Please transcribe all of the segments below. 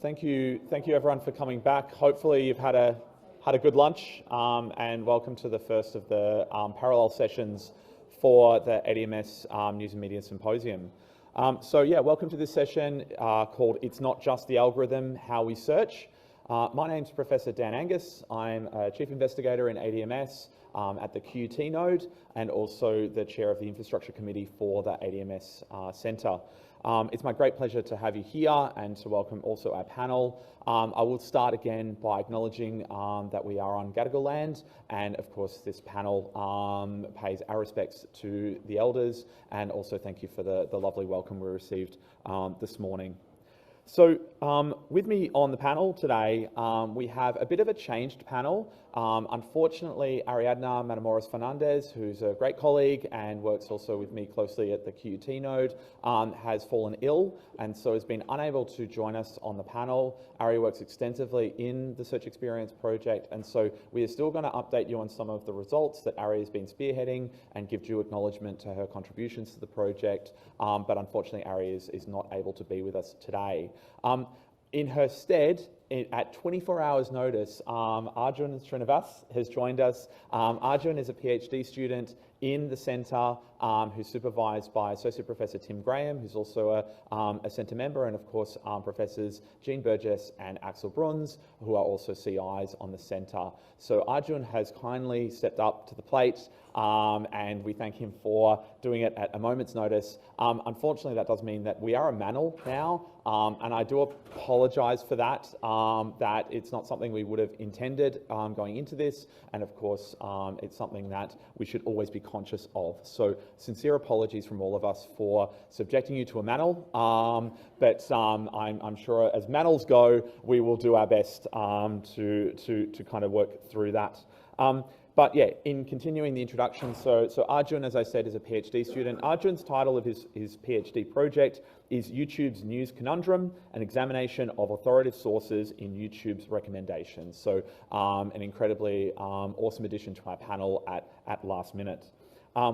Thank you everyone for coming back. Hopefully you've had a good lunch, and welcome to the first of the parallel sessions for the ADM+S News and Media Symposium. Welcome to this session called It's Not Just the Algorithm, How We Search. My name's Professor Dan Angus. I'm a Chief Investigator in ADM+S at the QUT node and also the Chair of the Infrastructure Committee for the ADM+S Centre. It's my great pleasure to have you here and to welcome also our panel. I will start again by acknowledging that we are on Gadigal land, and of course this panel pays our respects to the elders, and also thank you for the lovely welcome we received this morning. So with me on the panel today, we have a bit of a changed panel. Unfortunately, Ariadna Matamoros-Fernandez, who's a great colleague and works also with me closely at the QUT node, has fallen ill and so has been unable to join us on the panel. Ari works extensively in the Search Experience project, and so we are still going to update you on some of the results that Ari has been spearheading and give due acknowledgement to her contributions to the project, but unfortunately Ari is not able to be with us today. In her stead, at 24 hours notice, Arjun Srinivas has joined us. Arjun is a PhD student in the centre who's supervised by Associate Professor Tim Graham, who's also a centre member, and of course Professors Jean Burgess and Axel Bruns, who are also CIs on the centre. So Arjun has kindly stepped up to the plate, and we thank him for doing it at a moment's notice. Unfortunately, that does mean that we are a manel now, and I do apologise for that, that it's not something we would have intended going into this, and of course it's something that we should always be conscious of. So sincere apologies from all of us for subjecting you to a manel, but I'm sure as manels go, we will do our best to kind of work through that. But yeah, in continuing the introduction, so Arjun, as I said, is a PhD student. Arjun's title of his PhD project is YouTube's News Conundrum, an examination of authoritative sources in YouTube's recommendations. So an incredibly awesome addition to our panel at last minute.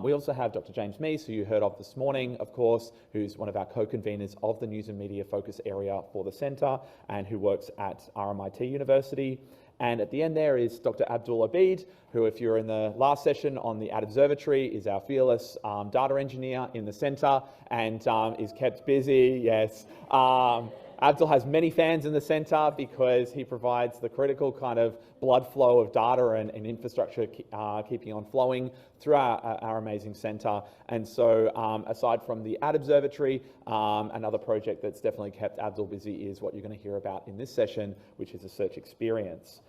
We also have Dr. James Meese, who you heard of this morning, of course, who's one of our co-conveners of the News and Media Focus Area for the Centre and who works at RMIT University. And at the end there is Dr. Abdul Obeid, who, if you're in the last session on the Ad Observatory, is our fearless data engineer in the centre and is kept busy, yes. Abdul has many fans in the centre because he provides the critical kind of blood flow of data and infrastructure keeping on flowing through our amazing centre. And so aside from the Ad Observatory, another project that's definitely kept Abdul busy is what you're going to hear about in this session, which is a search experience.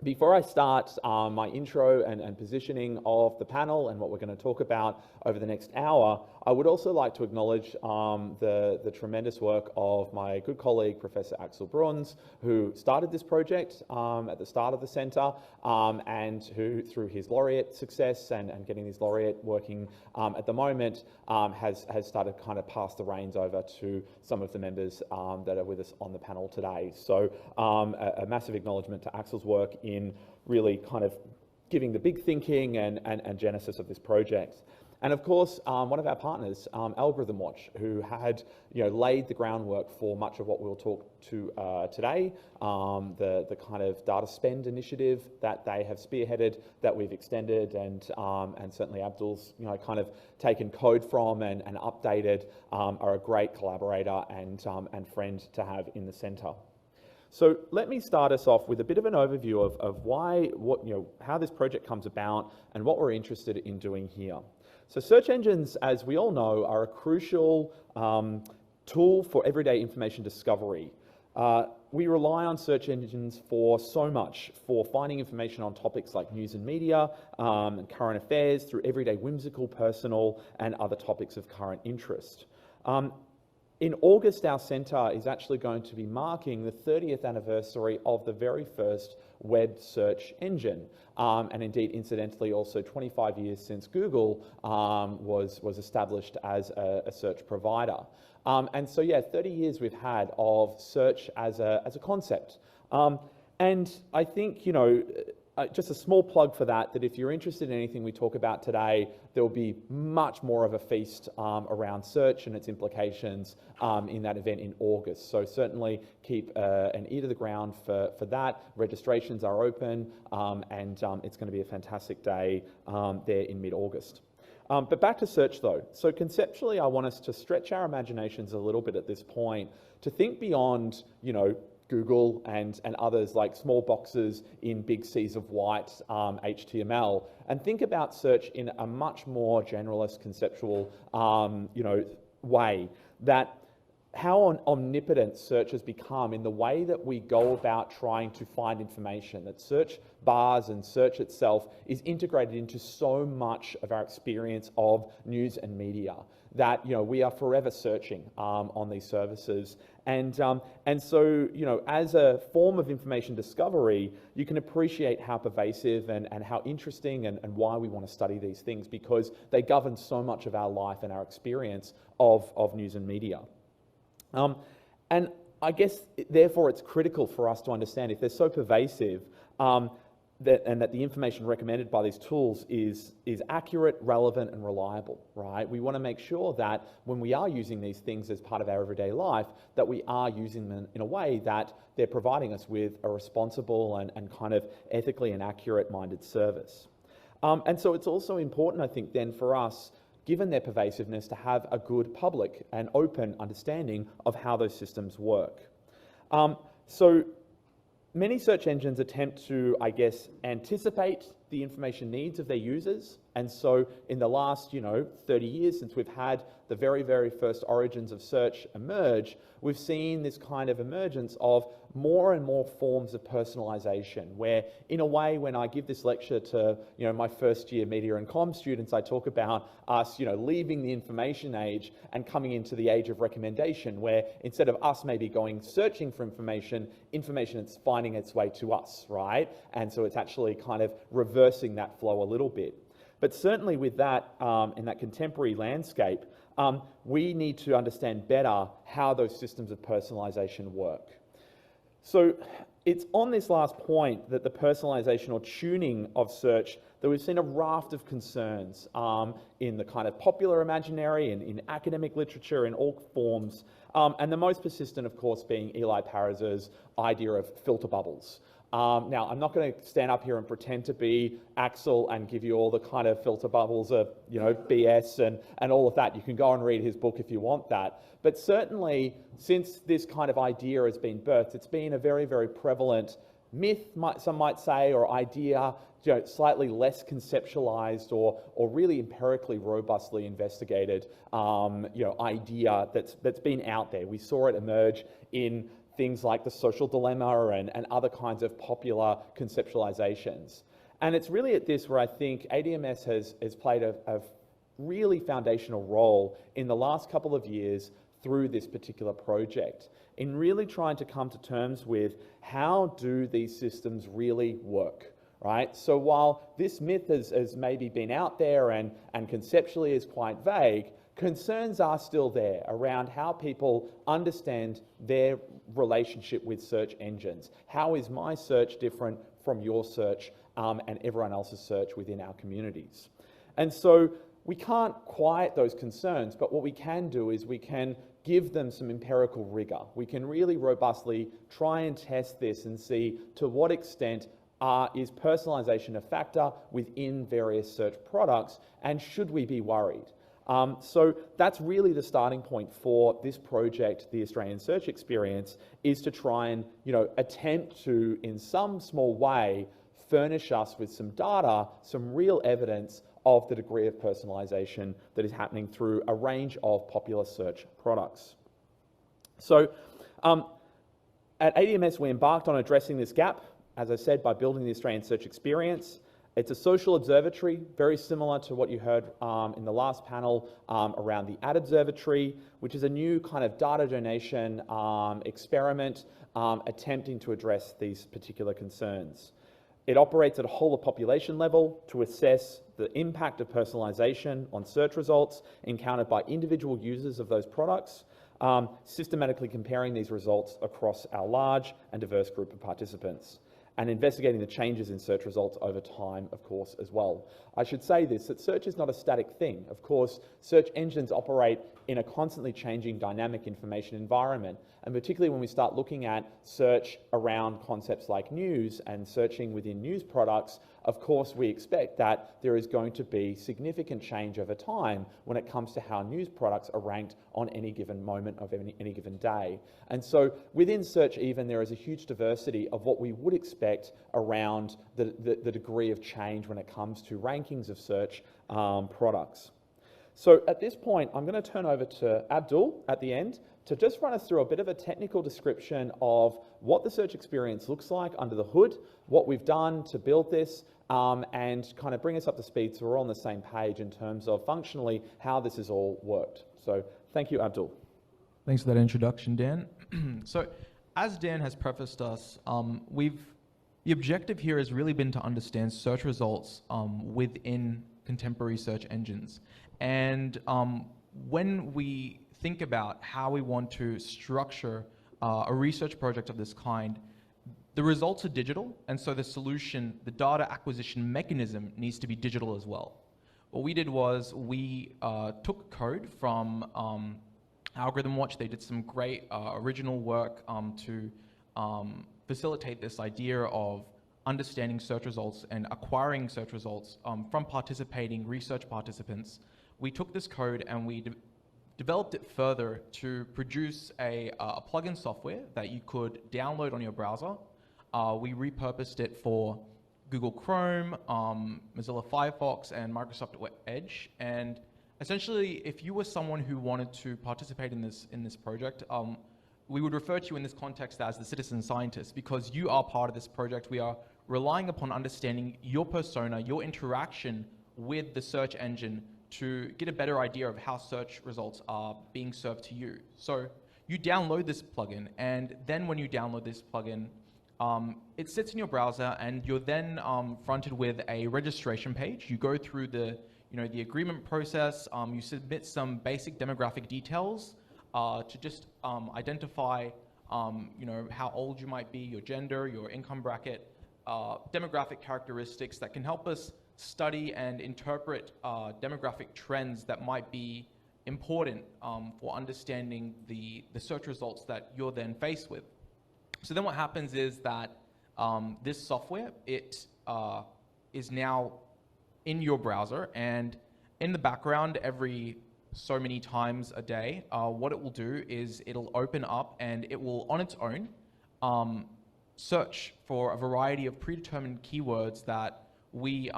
Before I start my intro and positioning of the panel and what we're going to talk about over the next hour, I would also like to acknowledge the tremendous work of my good colleague, Professor Axel Bruns, who started this project at the start of the centre, and who, through his laureate success and getting his laureate working at the moment, has started to kind of pass the reins over to some of the members that are with us on the panel today. So a massive acknowledgement to Axel's work in really kind of giving the big thinking and genesis of this project. And of course, one of our partners, Algorithm Watch, who had laid the groundwork for much of what we'll talk to today, the kind of data spend initiative that they have spearheaded, that we've extended, and certainly Abdul's kind of taken code from and updated, are a great collaborator and friend to have in the centre. So let me start us off with a bit of an overview of how this project comes about and what we're interested in doing here. So search engines, as we all know, are a crucial tool for everyday information discovery. We rely on search engines for so much, for finding information on topics like news and media, and current affairs, through everyday whimsical, personal, and other topics of current interest. In August, our centre is actually going to be marking the 30th anniversary of the very first web search engine. And indeed, incidentally, also 25 years since Google was established as a search provider. And so, yeah, 30 years we've had of search as a concept. And I think, just a small plug for that if you're interested in anything we talk about today, there will be much more of a feast around search and its implications in that event in August. So certainly keep an ear to the ground for that. Registrations are open, and it's going to be a fantastic day there in mid-August. But back to search though. So conceptually, I want us to stretch our imaginations a little bit at this point to think beyond, Google and others like small boxes in big seas of white HTML, and think about search in a much more generalist conceptual, way. That how omnipotent search has become in the way that we go about trying to find information, that search bars and search itself is integrated into so much of our experience of news and media, that we are forever searching on these services. And so, as a form of information discovery, you can appreciate how pervasive and how interesting and why we want to study these things, because they govern so much of our life and our experience of news and media. And I guess, therefore, it's critical for us to understand if they're so pervasive that the information recommended by these tools is accurate, relevant, and reliable, right? We want to make sure that when we are using these things as part of our everyday life, that we are using them in a way that they're providing us with a responsible and kind of ethically and accurate-minded service. And so it's also important, I think, then for us, given their pervasiveness, to have a good public and open understanding of how those systems work. So many search engines attempt to, I guess, anticipate the information needs of their users. And so in the last, 30 years since we've had the very, very first origins of search emerge, we've seen this kind of emergence of more and more forms of personalisation, where in a way, when I give this lecture to, my first year media and comms students, I talk about us, leaving the information age and coming into the age of recommendation, where instead of us maybe going searching for information is finding its way to us, right? And so it's actually kind of reversing that flow a little bit. But certainly with that, in that contemporary landscape, we need to understand better how those systems of personalisation work. So it's on this last point that the personalisation or tuning of search that we've seen a raft of concerns in the kind of popular imaginary and in academic literature in all forms, and the most persistent, of course, being Eli Pariz's idea of filter bubbles. Now, I'm not going to stand up here and pretend to be Axel and give you all the kind of filter bubbles of, BS and all of that. You can go and read his book if you want that. But certainly, since this kind of idea has been birthed, it's been a very, very prevalent myth, some might say, or idea, slightly less conceptualized or really empirically robustly investigated, idea that's been out there. We saw it emerge in things like the social dilemma and other kinds of popular conceptualizations. And it's really at this where I think ADM+S has played a really foundational role in the last couple of years through this particular project, in really trying to come to terms with how do these systems really work, right? So while this myth has maybe been out there and conceptually is quite vague, concerns are still there around how people understand their relationship with search engines. How is my search different from your search and everyone else's search within our communities? And so we can't quiet those concerns, but what we can do is we can give them some empirical rigor. We can really robustly try and test this and see to what extent is personalization a factor within various search products, and should we be worried? So that's really the starting point for this project, the Australian Search Experience, is to try and attempt to, in some small way, furnish us with some data, some real evidence of the degree of personalisation that is happening through a range of popular search products. So at ADM+S, we embarked on addressing this gap, as I said, by building the Australian Search Experience. It's a social observatory, very similar to what you heard in the last panel around the Ad Observatory, which is a new kind of data donation experiment attempting to address these particular concerns. It operates at a whole of population level to assess the impact of personalisation on search results encountered by individual users of those products, systematically comparing these results across our large and diverse group of participants. and investigating the changes in search results over time, of course, as well. I should say this, that search is not a static thing. Of course, search engines operate in a constantly changing dynamic information environment, and particularly when we start looking at search around concepts like news and searching within news products, of course, we expect that there is going to be significant change over time when it comes to how news products are ranked on any given moment of any given day. And so within search even, there is a huge diversity of what we would expect around the degree of change when it comes to rankings of search products. So at this point, I'm going to turn over to Abdul at the end to just run us through a bit of a technical description of what the search experience looks like under the hood, what we've done to build this, and kind of bring us up to speed so we're on the same page in terms of functionally how this has all worked. So thank you, Abdul. Thanks for that introduction, Dan. So as Dan has prefaced us, the objective here has really been to understand search results within contemporary search engines. And when we think about how we want to structure a research project of this kind, the results are digital, and so the solution, the data acquisition mechanism, needs to be digital as well. What we did was we took code from Algorithm Watch. They did some great original work to facilitate this idea of understanding search results and acquiring search results from participating research participants. We took this code and we developed it further to produce a plugin software that you could download on your browser. We repurposed it for Google Chrome, Mozilla Firefox, and Microsoft Edge. And essentially, if you were someone who wanted to participate in this project, we would refer to you in this context as the citizen scientist, because you are part of this project. We are relying upon understanding your persona, your interaction with the search engine, to get a better idea of how search results are being served to you. So you download this plugin, and then when you download this plugin, it sits in your browser, and you're then fronted with a registration page. You go through the agreement process. You submit some basic demographic details to just identify how old you might be, your gender, your income bracket, demographic characteristics that can help us study and interpret demographic trends that might be important for understanding the search results that you're then faced with. So then what happens is that this software, it is now in your browser, and in the background every so many times a day, what it will do is it'll open up and it will on its own search for a variety of predetermined keywords that we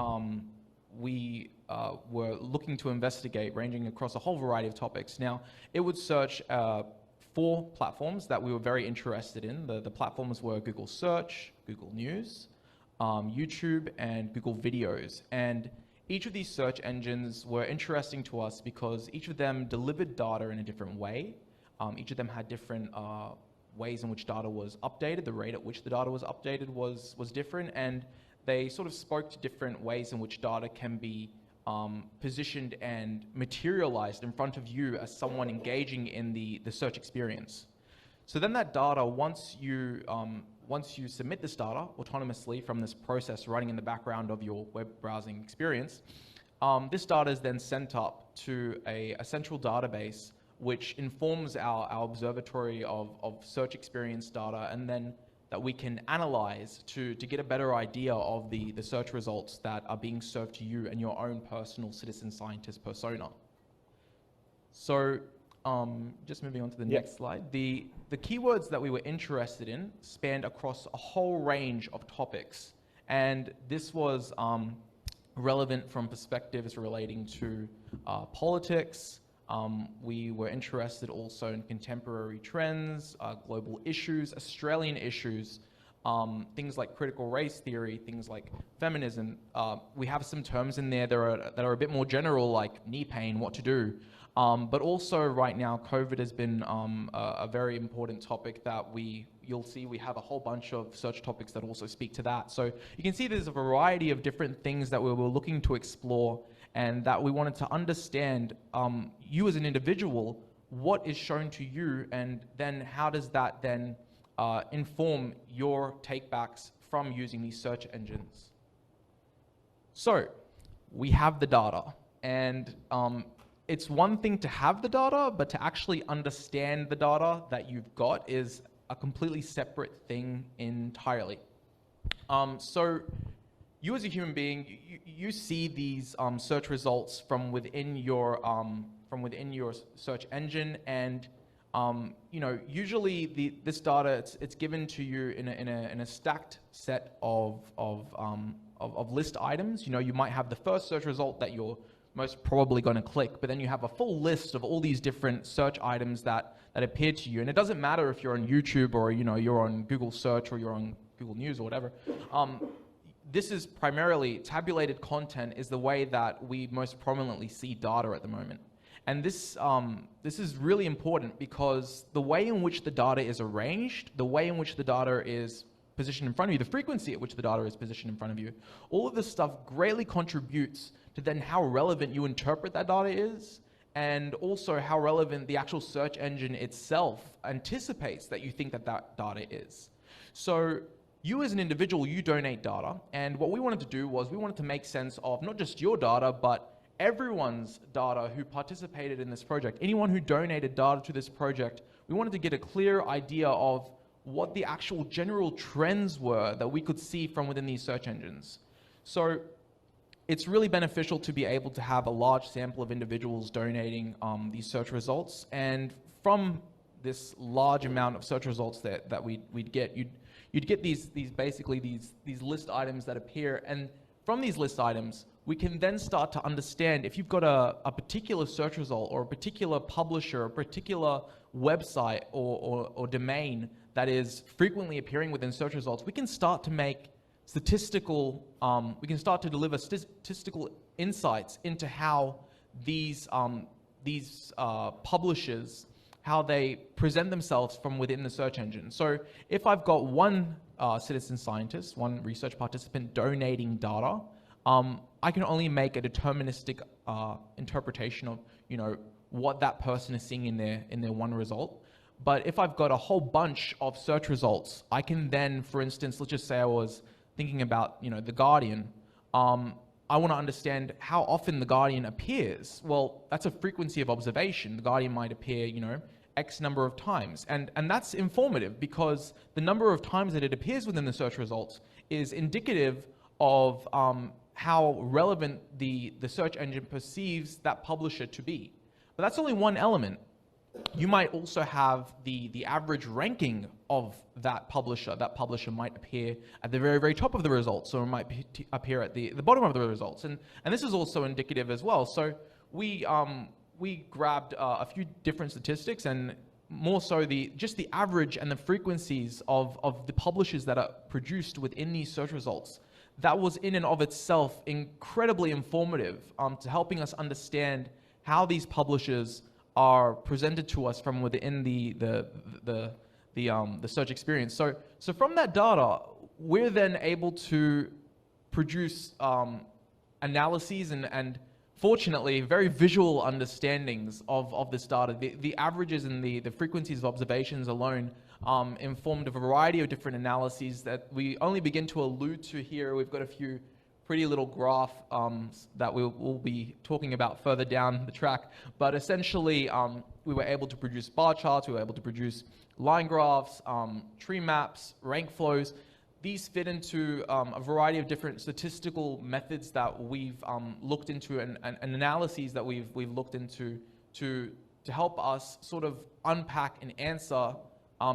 were looking to investigate, ranging across a whole variety of topics. Now, it would search 4 platforms that we were very interested in. The platforms were Google Search, Google News, YouTube, and Google Videos. And each of these search engines were interesting to us because each of them delivered data in a different way. Each of them had different ways in which data was updated. The rate at which the data was updated was different, and they sort of spoke to different ways in which data can be positioned and materialized in front of you as someone engaging in the search experience. So then that data, once you submit this data autonomously from this process running in the background of your web browsing experience, this data is then sent up to a central database which informs our observatory of search experience data, and then that we can analyze to get a better idea of the search results that are being served to you and your own personal citizen scientist persona. So just moving on to the next slide. The keywords that we were interested in spanned across a whole range of topics, and this was relevant from perspectives relating to politics. We were interested also in contemporary trends, global issues, Australian issues, things like critical race theory, things like feminism. We have some terms in there that are a bit more general, like knee pain, what to do. But also right now, COVID has been a very important topic that you'll see we have a whole bunch of search topics that also speak to that. So you can see there's a variety of different things that we were looking to explore, and that we wanted to understand you as an individual, what is shown to you, and then how does that then inform your takebacks from using these search engines. So we have the data, and it's one thing to have the data, but to actually understand the data that you've got is a completely separate thing entirely. So you as a human being, you see these search results from within your search engine, and you know, usually this data it's given to you in a stacked set of list items. You know, you might have the first search result that you're most probably going to click, but then you have a full list of all these different search items that appear to you. And it doesn't matter if you're on YouTube or, you know, you're on Google Search or you're on Google News or whatever. This is primarily tabulated content is the way that we most prominently see data at the moment. And this is really important because the way in which the data is arranged, the way in which the data is positioned in front of you, the frequency at which the data is positioned in front of you, all of this stuff greatly contributes to then how relevant you interpret that data is, and also how relevant the actual search engine itself anticipates that you think that data is. So you as an individual, you donate data, and what we wanted to do was we wanted to make sense of not just your data, but everyone's data who participated in this project. Anyone who donated data to this project, we wanted to get a clear idea of what the actual general trends were that we could see from within these search engines. So it's really beneficial to be able to have a large sample of individuals donating these search results, and from this large amount of search results that we'd get, you'd get these list items that appear, and from these list items we can then start to understand if you've got a particular search result or a particular publisher, a particular website or domain that is frequently appearing within search results. We can start to make we can start to deliver statistical insights into how these publishers, how they present themselves from within the search engine. So if I've got one citizen scientist, one research participant donating data, I can only make a deterministic interpretation of, you know, what that person is seeing in their one result. But if I've got a whole bunch of search results, I can then, for instance, let's just say I was thinking about, you know, The Guardian. I want to understand how often The Guardian appears. Well, that's a frequency of observation. The Guardian might appear, you know, X number of times. And that's informative because the number of times that it appears within the search results is indicative of how relevant the search engine perceives that publisher to be. But that's only one element. You might also have the average ranking of that publisher. That publisher might appear at the very, very top of the results, or it might appear at the bottom of the results. And this is also indicative as well. So we grabbed a few different statistics, and more so just the average and the frequencies of the publishers that are produced within these search results. That was in and of itself incredibly informative to helping us understand how these publishers are presented to us from within the search experience. So from that data, we're then able to produce analyses and fortunately very visual understandings of this data. The averages and the frequencies of observations alone informed a variety of different analyses that we only begin to allude to here. We've got a few pretty little graph that we'll be talking about further down the track. But essentially, we were able to produce bar charts, we were able to produce line graphs, tree maps, rank flows. These fit into a variety of different statistical methods that we've looked into and analyses that we've looked into to help us sort of unpack and answer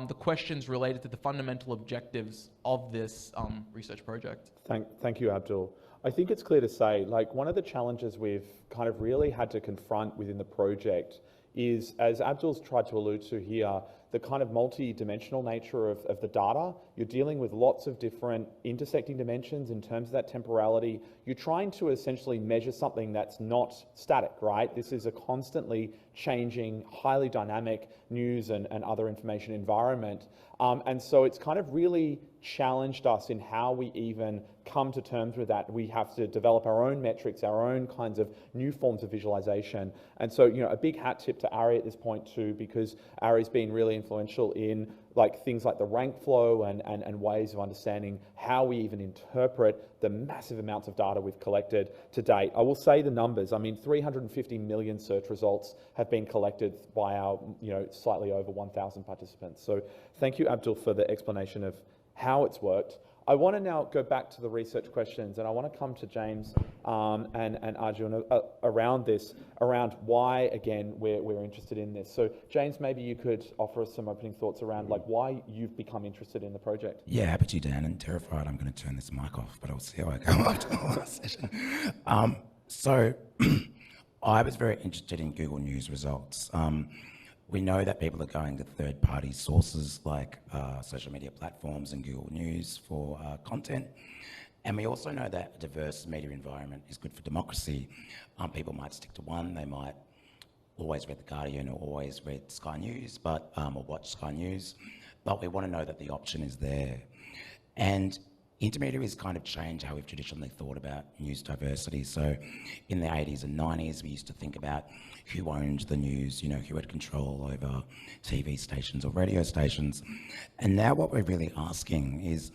the questions related to the fundamental objectives of this research project. Thank you, Abdul. I think it's clear to say, like, one of the challenges we've kind of really had to confront within the project is, as Abdul's tried to allude to here, the kind of multi-dimensional nature of the data. You're dealing with lots of different intersecting dimensions in terms of that temporality. You're trying to essentially measure something that's not static, right? This is a constantly changing, highly dynamic news and other information environment. And so it's kind of really challenged us in how we even come to terms with that. We have to develop our own metrics, our own kinds of new forms of visualization. And so, you know, a big hat tip to Ari at this point too, because Ari's been really influential in like things like the rank flow and ways of understanding how we even interpret the massive amounts of data we've collected to date. I will say the numbers. I mean, 350 million search results have been collected by our, you know, slightly over 1,000 participants. So thank you, Abdul, for the explanation of how it's worked. I want to now go back to the research questions, and I want to come to James and Arjun around this, around why, again, we're interested in this. So James, maybe you could offer us some opening thoughts around like why you've become interested in the project. Yeah, happy to, Dan, and terrified I'm going to turn this mic off, but I'll see how I go after the last session. So I was very interested in Google News results. We know that people are going to third-party sources like social media platforms and Google News for content. And we also know that a diverse media environment is good for democracy. People might stick to one, they might always read The Guardian or always read Sky News, but or watch Sky News, but we want to know that the option is there. And intermediaries kind of change how we've traditionally thought about news diversity. So in the 80s and 90s, we used to think about who owned the news, you know, who had control over TV stations or radio stations. And now what we're really asking is,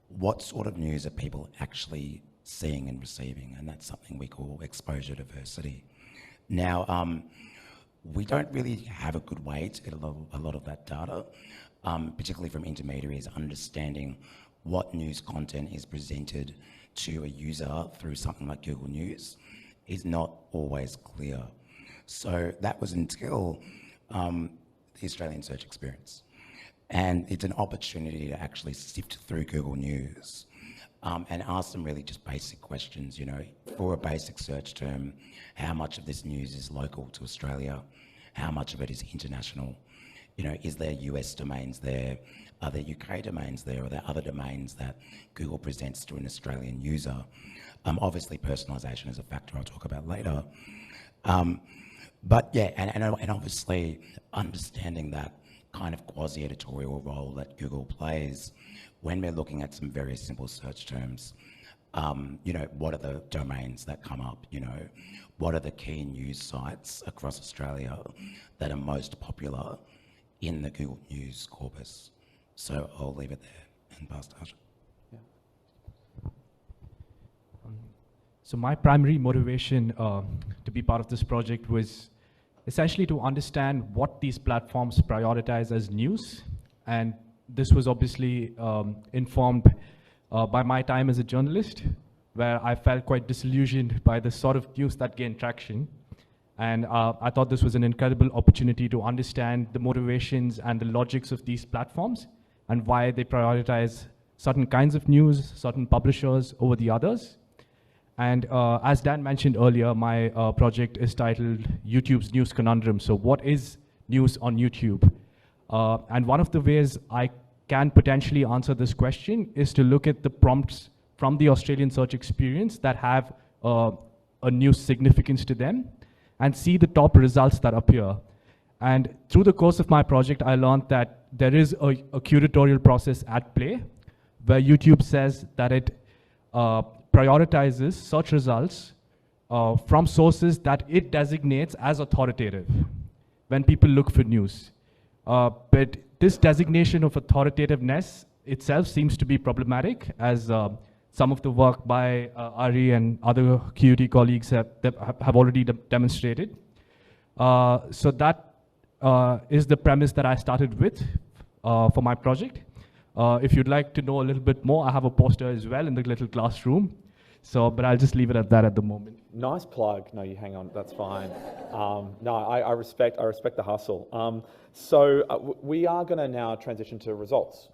what sort of news are people actually seeing and receiving? And that's something we call exposure diversity. Now, we don't really have a good way to get a lot of that data, particularly from intermediaries, understanding what news content is presented to a user through something like Google News is not always clear. So that was until the Australian search experience. And it's an opportunity to actually sift through Google News and ask them really just basic questions, you know, for a basic search term, how much of this news is local to Australia? How much of it is international? You know, is there US domains there? Are there UK domains there? Are there other domains that Google presents to an Australian user? Obviously, personalisation is a factor I'll talk about later. But yeah, and obviously understanding that kind of quasi-editorial role that Google plays when we're looking at some very simple search terms. You know, what are the domains that come up? You know, what are the key news sites across Australia that are most popular in the Google News corpus? So I'll leave it there and pass to Arjun. So my primary motivation to be part of this project was essentially to understand what these platforms prioritize as news. And this was obviously informed by my time as a journalist, where I felt quite disillusioned by the sort of news that gained traction. And I thought this was an incredible opportunity to understand the motivations and the logics of these platforms and why they prioritize certain kinds of news, certain publishers over the others. And as Dan mentioned earlier, my project is titled YouTube's News Conundrum. So what is news on YouTube? And one of the ways I can potentially answer this question is to look at the prompts from the Australian search experience that have a news significance to them and see the top results that appear. And through the course of my project, I learned that there is a curatorial process at play where YouTube says that it prioritizes search results from sources that it designates as authoritative when people look for news. But this designation of authoritativeness itself seems to be problematic, as some of the work by Ari and other QUT colleagues have already demonstrated. So that is the premise that I started with for my project. If you'd like to know a little bit more, I have a poster as well in the little classroom. So, but I'll just leave it at that at the moment. Nice plug. No, you hang on. That's fine. No, I respect the hustle. So we are going to now transition to results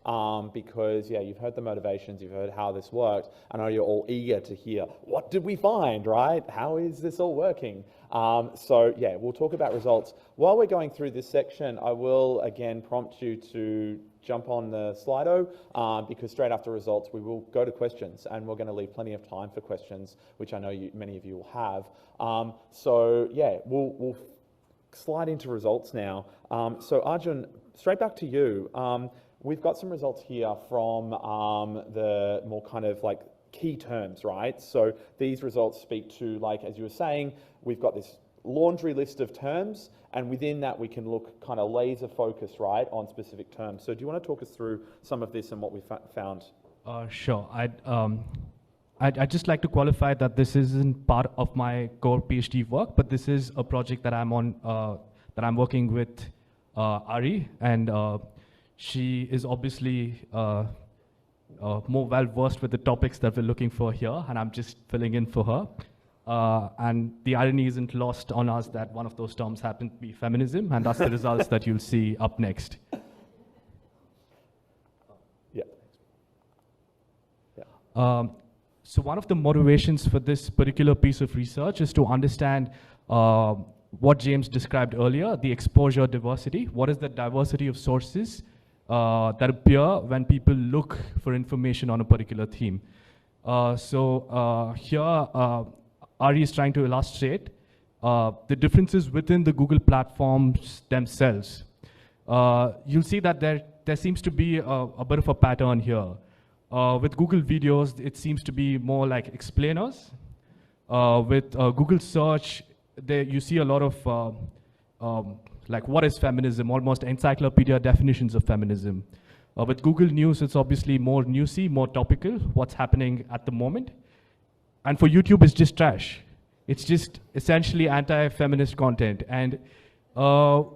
because, yeah, you've heard the motivations, you've heard how this worked. I know you're all eager to hear, what did we find, right? How is this all working? So, yeah, we'll talk about results. While we're going through this section, I will, again, prompt you to jump on the Slido because straight after results, we will go to questions and we're going to leave plenty of time for questions, which I know many of you will have. So, yeah, we'll slide into results now. So Arjun, straight back to you. We've got some results here from the more kind of like key terms, right? So these results speak to, like, as you were saying, we've got this laundry list of terms, and within that we can look kind of laser focus, right, on specific terms. So do you want to talk us through some of this and what we found? Sure. I'd just like to qualify that this isn't part of my core PhD work, but this is a project that I'm on, that I'm working with Ari, and she is obviously more well-versed with the topics that we're looking for here, and I'm just filling in for her. And the irony isn't lost on us that one of those terms happened to be feminism, and that's the results that you'll see up next. So one of the motivations for this particular piece of research is to understand what James described earlier, the exposure diversity. What is the diversity of sources that appear when people look for information on a particular theme? Here, Ari is trying to illustrate the differences within the Google platforms themselves. You'll see that there seems to be a bit of a pattern here. With Google videos, it seems to be more like explainers. With Google search, you see a lot of like what is feminism, almost encyclopedia definitions of feminism. With Google News, it's obviously more newsy, more topical, what's happening at the moment. And for YouTube, it's just trash. It's just essentially anti-feminist content. And the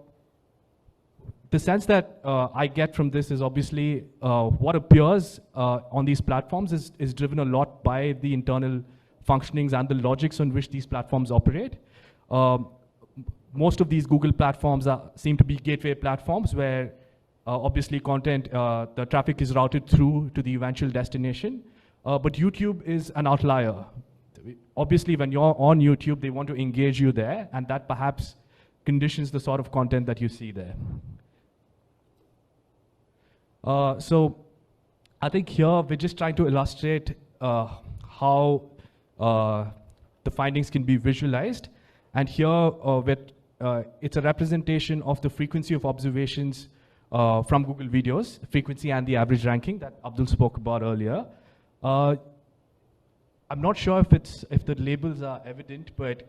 sense that I get from this is obviously what appears on these platforms is driven a lot by the internal functionings and the logics on which these platforms operate. Most of these Google platforms seem to be gateway platforms where obviously content, the traffic is routed through to the eventual destination. But YouTube is an outlier. Obviously, when you're on YouTube, they want to engage you there, and that perhaps conditions the sort of content that you see there. So I think here we're just trying to illustrate how the findings can be visualized. And here it's a representation of the frequency of observations from Google videos, frequency and the average ranking that Abdul spoke about earlier. I'm not sure if the labels are evident, but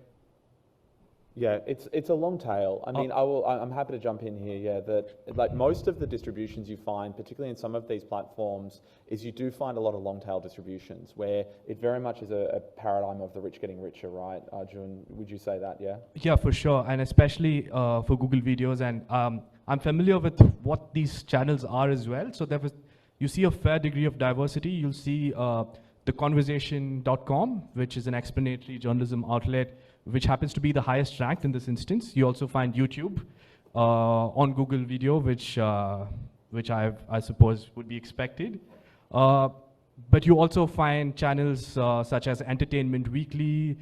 yeah, it's a long tail. I mean, I'm happy to jump in here. Yeah, that like most of the distributions you find, particularly in some of these platforms, is you do find a lot of long tail distributions where it very much is a paradigm of the rich getting richer, right? Arjun, would you say that? Yeah. Yeah, for sure, and especially for Google videos, and I'm familiar with what these channels are as well. So you see a fair degree of diversity. You'll see theconversation.com, which is an explanatory journalism outlet, which happens to be the highest ranked in this instance. You also find YouTube on Google Video, which I suppose would be expected. But you also find channels such as Entertainment Weekly,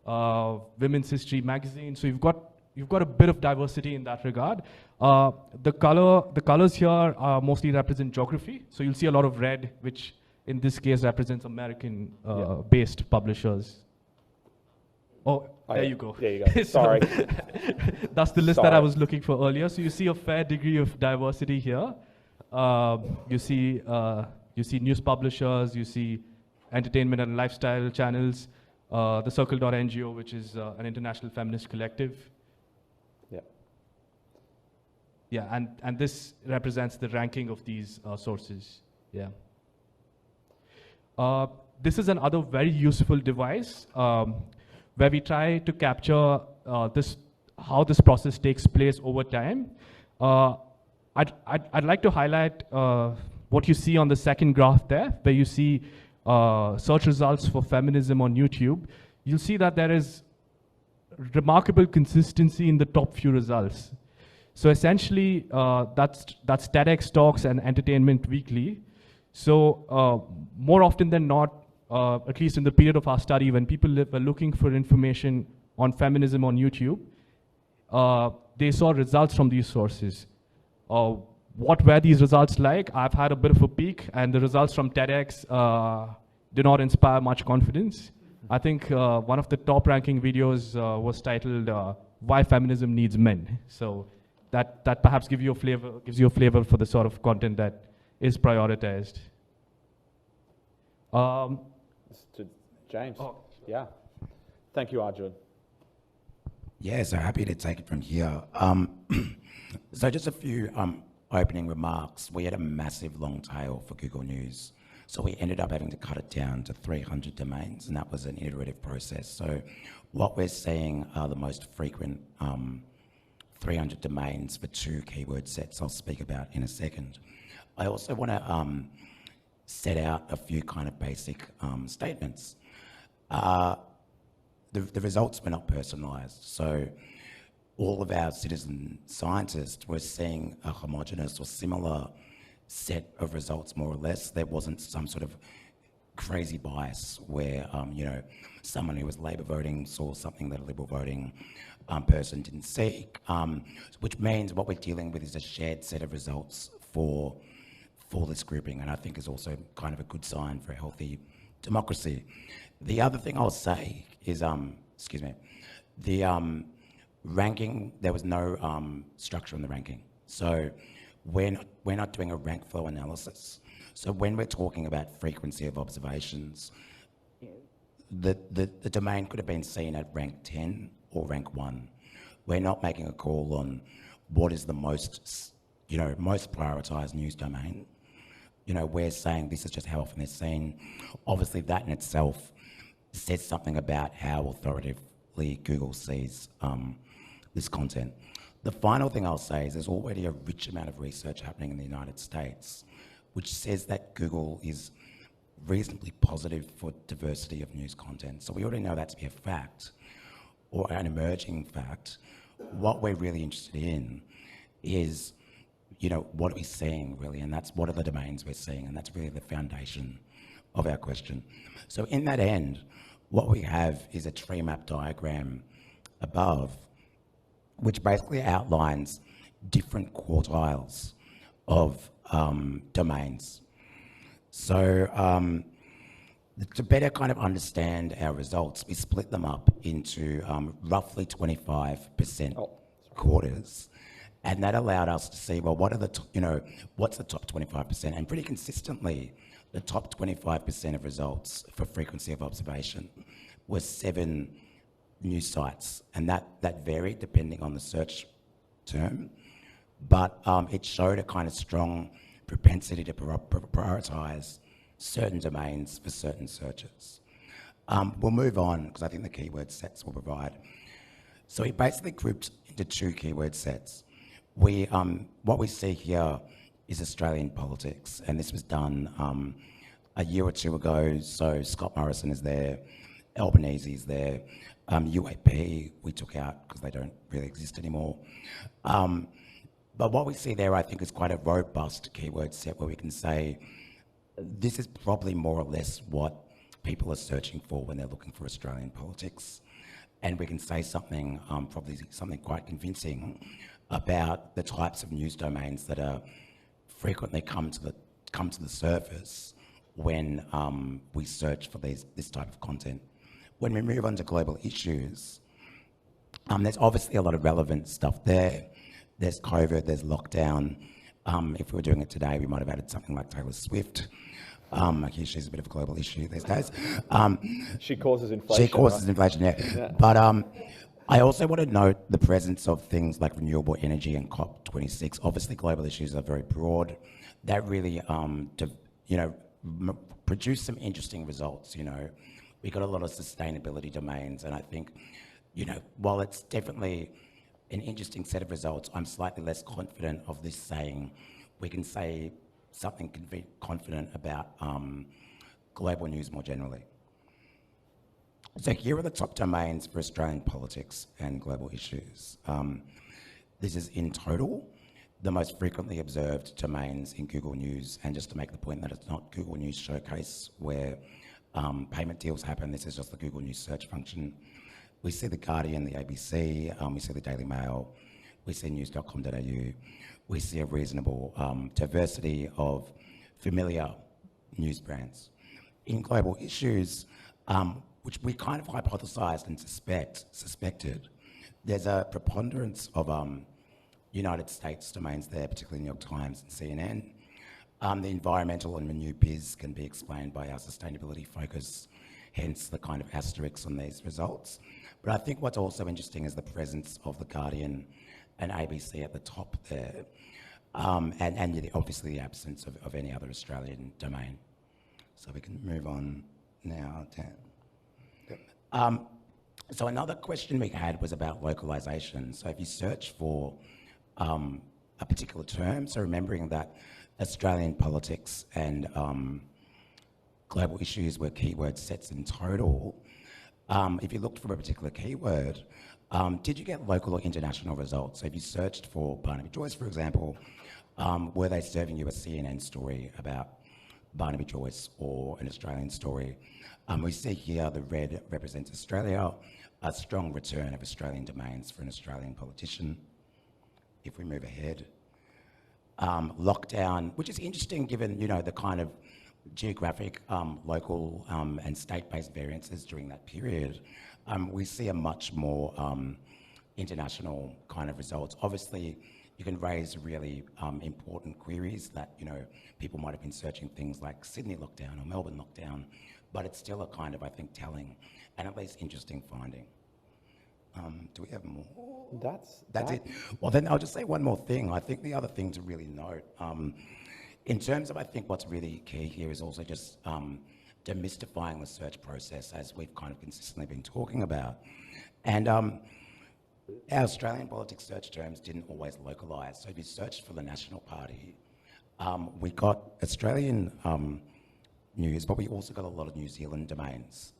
Women's History Magazine. So you've got a bit of diversity in that regard. The colors here mostly represent geography. So you'll see a lot of red, which in this case represents American-based publishers. Oh, there you go. There you go. Sorry. That's the list that I was looking for earlier. So you see a fair degree of diversity here. You see news publishers, you see entertainment and lifestyle channels, the Circle.ngo, which is an international feminist collective. Yeah. Yeah, and this represents the ranking of these sources. Yeah. This is another very useful device where we try to capture how this process takes place over time. I'd like to highlight what you see on the second graph there, where you see search results for feminism on YouTube. You'll see that there is remarkable consistency in the top few results. So essentially, that's TEDx Talks and Entertainment Weekly. So more often than not, at least in the period of our study, when people were looking for information on feminism on YouTube, they saw results from these sources. What were these results like? I've had a bit of a peek, and the results from TEDx do not inspire much confidence. I think one of the top-ranking videos was titled "Why Feminism Needs Men." So that perhaps gives you a flavor for the sort of content that is prioritized. To James. Oh. Yeah. Thank you, Arjun. Yeah, so happy to take it from here. So just a few opening remarks. We had a massive long tail for Google News. So we ended up having to cut it down to 300 domains, and that was an iterative process. So what we're seeing are the most frequent 300 domains for 2 keyword sets I'll speak about in a second. I also want to set out a few kind of basic statements. The results were not personalised, so all of our citizen scientists were seeing a homogeneous or similar set of results, more or less. There wasn't some sort of crazy bias where, you know, someone who was Labor voting saw something that a Liberal voting person didn't see, which means what we're dealing with is a shared set of results for this grouping, and I think is also kind of a good sign for a healthy democracy. The other thing I'll say is, the ranking, there was no structure in the ranking. So we're not doing a rank flow analysis. So when we're talking about frequency of observations, the domain could have been seen at rank 10 or rank 1. We're not making a call on what is the most, you know, most prioritised news domain. You know, we're saying this is just how often they're seen. Obviously, that in itself says something about how authoritatively Google sees this content. The final thing I'll say is there's already a rich amount of research happening in the United States, which says that Google is reasonably positive for diversity of news content. So we already know that to be a fact, or an emerging fact. What we're really interested in is, you know, what are we seeing really? And that's what are the domains we're seeing? And that's really the foundation of our question. So in that end, what we have is a tree map diagram above, which basically outlines different quartiles of domains. So to better kind of understand our results, we split them up into roughly 25% quarters. And that allowed us to see, well, what are the, what's the top 25%? And pretty consistently, the top 25% of results for frequency of observation were 7 news sites. And that varied depending on the search term. But it showed a kind of strong propensity to prioritise certain domains for certain searches. We'll move on, because I think the keyword sets will provide. So we basically grouped into 2 keyword sets. What we see here is Australian politics, and this was done a year or 2 ago. So Scott Morrison is there, Albanese is there, UAP we took out because they don't really exist anymore. But what we see there, I think, is quite a robust keyword set where we can say this is probably more or less what people are searching for when they're looking for Australian politics. And we can say something, probably something quite convincing about the types of news domains that are frequently come to the surface when we search for this type of content. When we move on to global issues, there's obviously a lot of relevant stuff there. There's COVID, there's lockdown. If we were doing it today, we might have added something like Taylor Swift. She's a bit of a global issue these days. She causes inflation. She causes inflation, yeah. But I also want to note the presence of things like renewable energy and COP26. Obviously, global issues are very broad. That really, produced some interesting results. We got a lot of sustainability domains, and I think, while it's definitely an interesting set of results, I'm slightly less confident of this saying. We can say something confident about global news more generally. So here are the top domains for Australian politics and global issues. This is in total the most frequently observed domains in Google News, and just to make the point that it's not Google News Showcase where payment deals happen. This is just the Google News search function. We see The Guardian, the ABC, we see the Daily Mail, we see news.com.au. We see a reasonable diversity of familiar news brands. In global issues, which we kind of hypothesised and suspected, there's a preponderance of United States domains there, particularly New York Times and CNN. The environmental and Renew Biz can be explained by our sustainability focus hence the kind of asterisks on these results. But I think what's also interesting is the presence of The Guardian and ABC at the top there, and obviously the absence of any other Australian domain. So we can move on now. So another question we had was about localization. So if you search for a particular term, so remembering that Australian politics and global issues were keyword sets in total, if you looked for a particular keyword, did you get local or international results? So if you searched for Barnaby Joyce, for example, were they serving you a CNN story about Barnaby Joyce or an Australian story? We see here the red represents Australia, a strong return of Australian domains for an Australian politician. If we move ahead. Lockdown, which is interesting given, you know, the kind of geographic, local and state-based variances during that period. We see a much more international kind of results. Obviously, you can raise really important queries that, you know, people might have been searching things like Sydney lockdown or Melbourne lockdown, but it's still a kind of, I think, telling and at least interesting finding. Do we have more? That's it. Well, then I'll just say one more thing. I think the other thing to really note, in terms of, I think what's really key here is also just demystifying the search process, as we've kind of consistently been talking about. And our Australian politics search terms didn't always localise. So if you searched for the National Party, we got Australian news, but we also got a lot of New Zealand domains.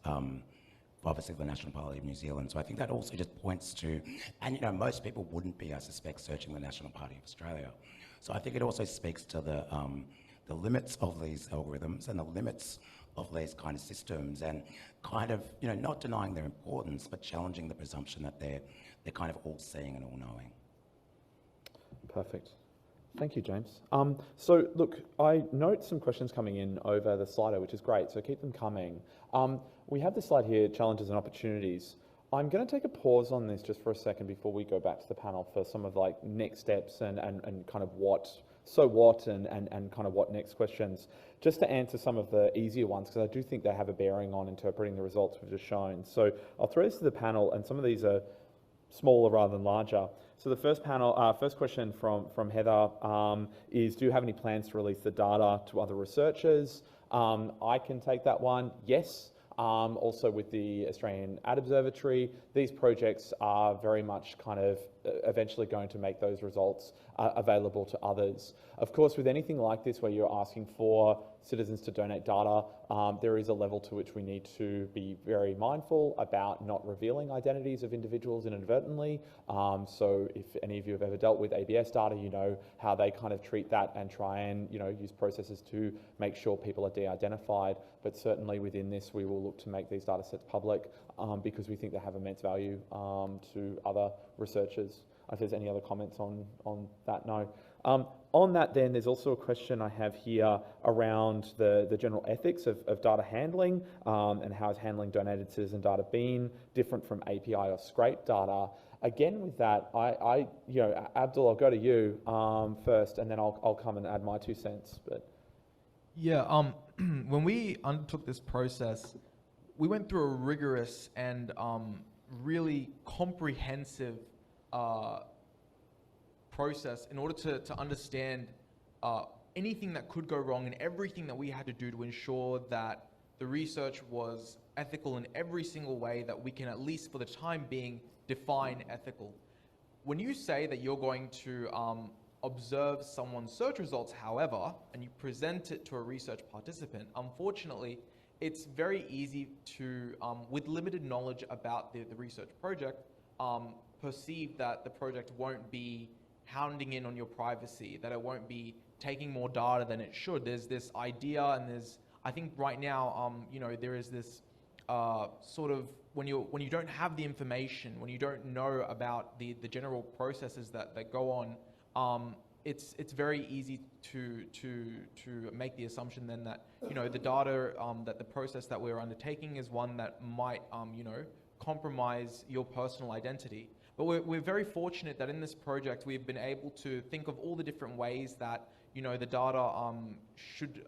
Obviously the National Party of New Zealand. So I think that also just points to, and you know, most people wouldn't be, I suspect, searching the National Party of Australia. So I think it also speaks to the limits of these algorithms and the limits of these kind of systems, and kind of, you know, not denying their importance, but challenging the presumption that they're kind of all seeing and all knowing. Perfect. Thank you, James. So look, I note some questions coming in over the Slido, which is great, so keep them coming. We have this slide here, challenges and opportunities. I'm going to take a pause on this just for a second before we go back to the panel for some of like next steps and kind of what, so what, and kind of what next questions, just to answer some of the easier ones, because I do think they have a bearing on interpreting the results we've just shown. So I'll throw this to the panel, and some of these are smaller rather than larger. So the first question from Heather is, do you have any plans to release the data to other researchers? I can take that one, yes. Also with the Australian Ad Observatory, these projects are very much kind of eventually going to make those results available to others. Of course, with anything like this where you're asking for citizens to donate data, there is a level to which we need to be very mindful about not revealing identities of individuals inadvertently. So if any of you have ever dealt with ABS data, you know how they kind of treat that and try and, you know, use processes to make sure people are de-identified. But certainly within this, we will look to make these data sets public because we think they have immense value to other researchers. If there's any other comments on that, no. On that then, there's also a question I have here around the general ethics of data handling and how is handling donated citizen data been different from API or scrape data. Again, with that, you know, Abdul, I'll go to you first, and then I'll come and add my 2 cents. But yeah, when we undertook this process, we went through a rigorous and really comprehensive process in order to understand anything that could go wrong and everything that we had to do to ensure that the research was ethical in every single way that we can, at least for the time being, define ethical. When you say that you're going to observe someone's search results, however, and you present it to a research participant, unfortunately, it's very easy to, with limited knowledge about the research project, perceive that the project won't be hounding in on your privacy, that it won't be taking more data than it should. There's this idea, and there's, I think right now, you know, there is this sort of, when you don't have the information, when you don't know about the general processes that go on, it's very easy to make the assumption then that, you know, the data, that the process that we're undertaking is one that might, you know, compromise your personal identity. But But we're very fortunate that in this project we've been able to think of all the different ways that the data should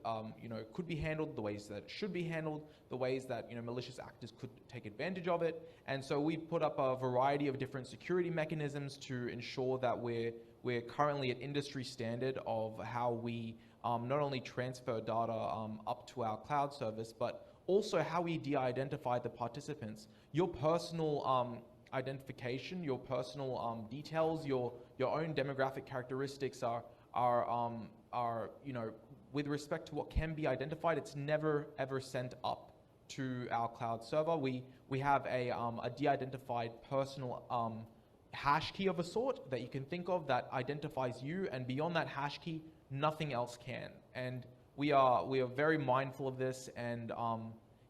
could be handled, the ways that it should be handled, the ways that malicious actors could take advantage of it. And so we've put up a variety of different security mechanisms to ensure that we're currently at industry standard of how we not only transfer data up to our cloud service, but also how we de-identify the participants. Your personal identification, your personal details, your own demographic characteristics are with respect to what can be identified, it's never ever sent up to our cloud server. We have a de-identified personal hash key of a sort that you can think of that identifies you, and beyond that hash key, nothing else can. And we are very mindful of this, and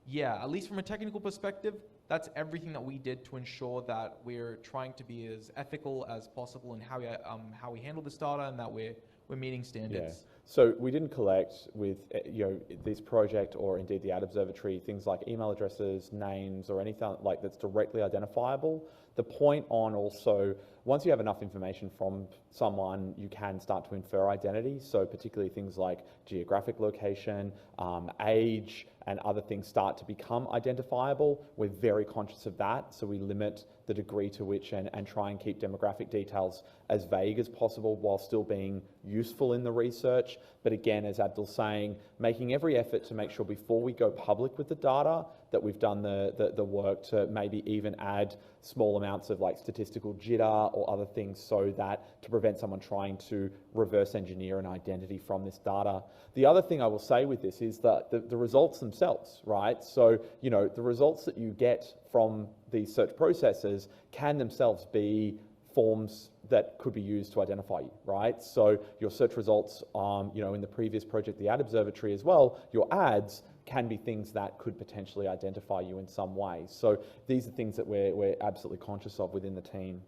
yeah, at least from a technical perspective, that's everything that we did to ensure that we're trying to be as ethical as possible in how we handle this data, and that we're meeting standards. Yeah. So we didn't collect with this project, or indeed the Ad Observatory, things like email addresses, names, or anything like that's directly identifiable. The point on also, once you have enough information from someone, you can start to infer identity. So particularly things like geographic location, age, and other things start to become identifiable. We're very conscious of that, so we limit the degree to which and try and keep demographic details as vague as possible while still being useful in the research. But again, as Abdul's saying, making every effort to make sure before we go public with the data that we've done the work to maybe even add small amounts of like statistical jitter or other things, so that to prevent someone trying to reverse engineer an identity from this data. The other thing I will say with this is that the results themselves, right? So, the results that you get from these search processes can themselves be forms that could be used to identify you, right? So your search results, in the previous project, the Ad Observatory as well, your ads can be things that could potentially identify you in some way. So these are things that we're absolutely conscious of within the team.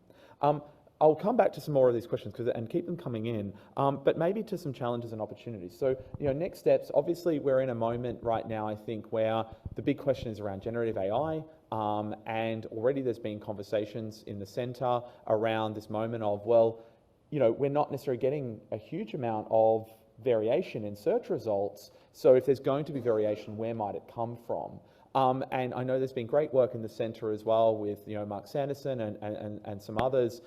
I'll come back to some more of these questions and keep them coming in, but maybe to some challenges and opportunities. So, next steps, obviously we're in a moment right now, I think, where the big question is around generative AI, and already there's been conversations in the centre around this moment of, well, we're not necessarily getting a huge amount of variation in search results, so if there's going to be variation, where might it come from? And I know there's been great work in the centre as well with Mark Sanderson and some others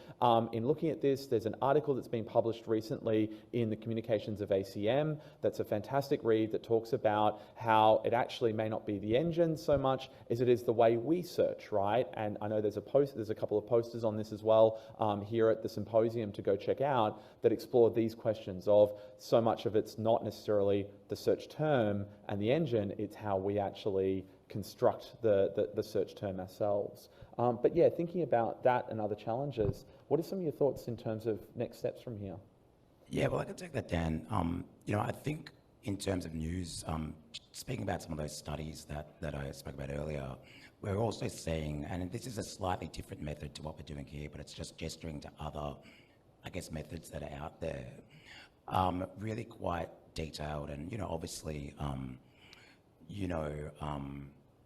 in looking at this. There's an article that's been published recently in the Communications of ACM that's a fantastic read that talks about how it actually may not be the engine so much as it is the way we search, right? And I know there's a couple of posters on this as well here at the symposium to go check out that explore these questions of so much of it's not necessarily the search term and the engine, it's how we actually construct the search term ourselves. But yeah, thinking about that and other challenges, what are some of your thoughts in terms of next steps from here? Yeah, well, I can take that, Dan. I think in terms of news, speaking about some of those studies that I spoke about earlier, we're also seeing, and this is a slightly different method to what we're doing here, but it's just gesturing to other, I guess, methods that are out there, really quite detailed and, obviously,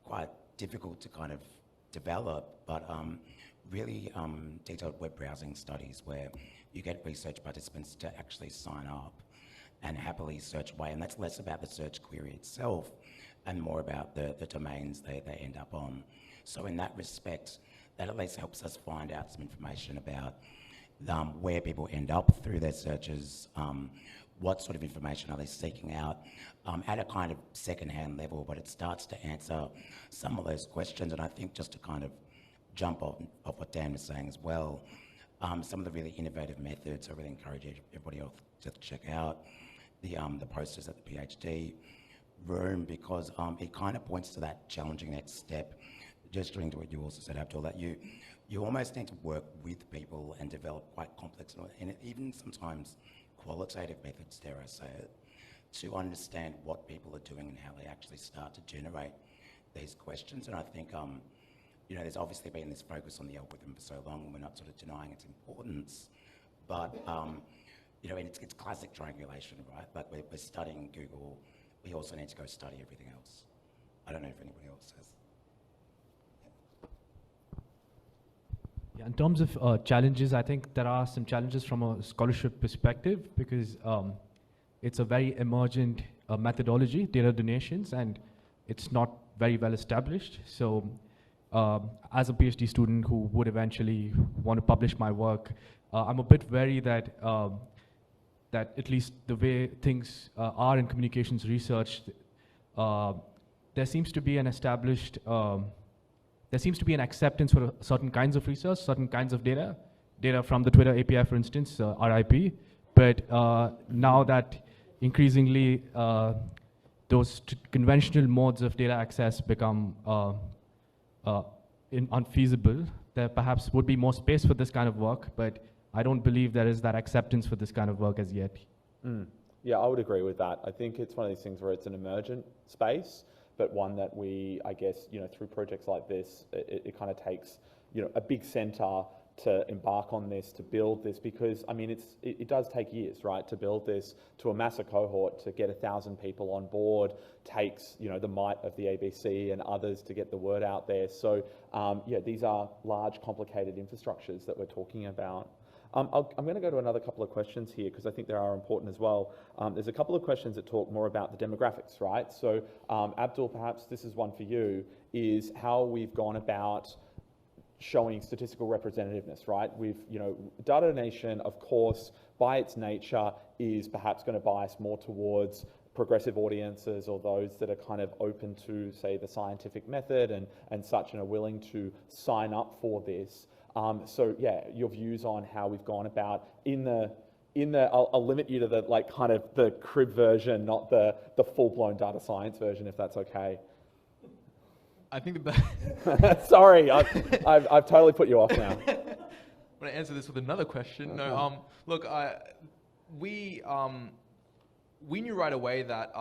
quite difficult to kind of develop, but really detailed web browsing studies where you get research participants to actually sign up and happily search away. And that's less about the search query itself and more about the domains they end up on. So in that respect, that at least helps us find out some information about where people end up through their searches, what sort of information are they seeking out at a kind of second-hand level, but it starts to answer some of those questions. And I think just to kind of jump off what Dan was saying as well, some of the really innovative methods, I really encourage everybody else to check out the posters at the PhD room, because it kind of points to that challenging next step, just to what you also said, Abdul, that you almost need to work with people and develop quite complex and even sometimes qualitative methods, dare I say it, to understand what people are doing and how they actually start to generate these questions. And I think, there's obviously been this focus on the algorithm for so long, and we're not sort of denying its importance, but, it's classic triangulation, right? Like we're studying Google, we also need to go study everything else. I don't know if anybody else has. Yeah, in terms of challenges, I think there are some challenges from a scholarship perspective because it's a very emergent methodology, data donations, and it's not very well established. So as a PhD student who would eventually want to publish my work, I'm a bit wary that that at least the way things are in communications research, there seems to be an established, there seems to be an acceptance for certain kinds of research, certain kinds of data from the Twitter API, for instance, RIP. But now that increasingly those conventional modes of data access become unfeasible, there perhaps would be more space for this kind of work, but I don't believe there is that acceptance for this kind of work as yet. Yeah, I would agree with that. I think it's one of these things where it's an emergent space, but one that we, I guess, through projects like this, it kind of takes, a big center to embark on this, to build this, because I mean, it does take years, right, to build this to amass a cohort, to get 1,000 people on board, takes, the might of the ABC and others to get the word out there. So yeah, these are large, complicated infrastructures that we're talking about. I'm going to go to another couple of questions here because I think they are important as well. There's a couple of questions that talk more about the demographics, right? So Abdul, perhaps this is one for you, is how we've gone about showing statistical representativeness, right? Data donation, of course, by its nature, is perhaps going to bias more towards progressive audiences or those that are kind of open to, say, the scientific method and such, and are willing to sign up for this. So yeah, your views on how we've gone about I'll limit you to the kind of the crib version, not the full-blown data science version, if that's okay. I think the Sorry, I've totally put you off now. I'm going to answer this with another question. No, look, we knew right away that